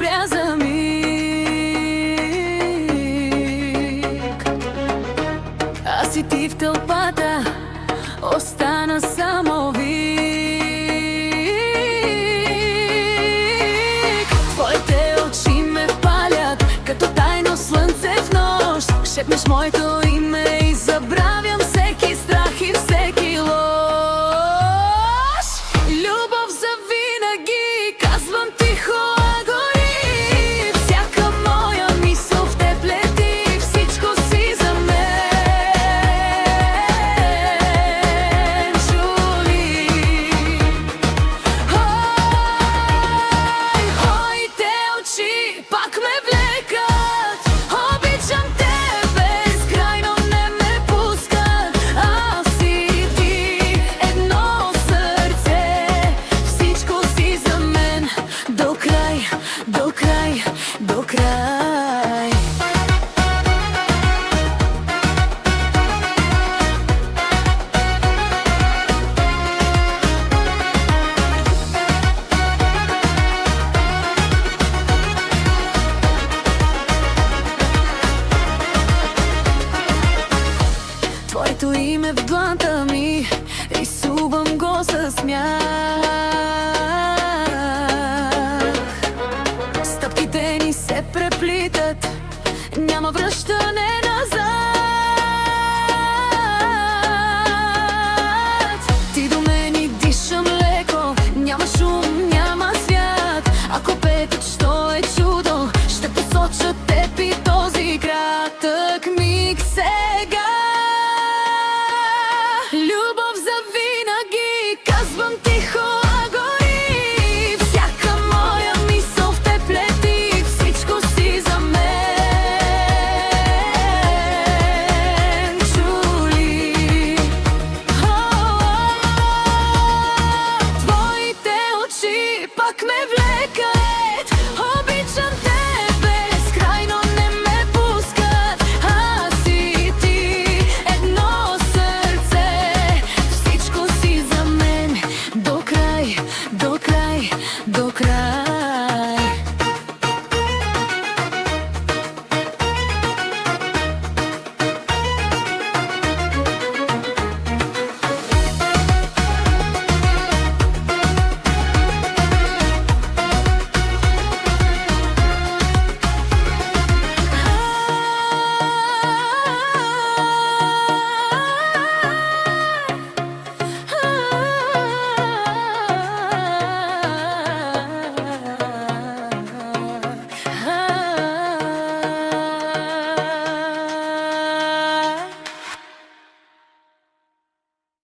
спря за миг. Аз и ти в тълпата остана само вик. Твоите очи ме палят като тайно слънце в нощ. Шепнеш моето име и забравям всеки страх и всеки лош. Любов за винаги, казвам тихо, а гори. Всяка моя мисъл в теб лети, всичко си за мен, Жули. Твоите очи пак ме влекат. Обичам те безкрайно, не ме пускат. Аз и ти, едно сърце, всичко си за мен. До край, до край, до край. Твоето име в дланта ми, рисувам го със смях. Стъпките ни се преплитат, няма връщане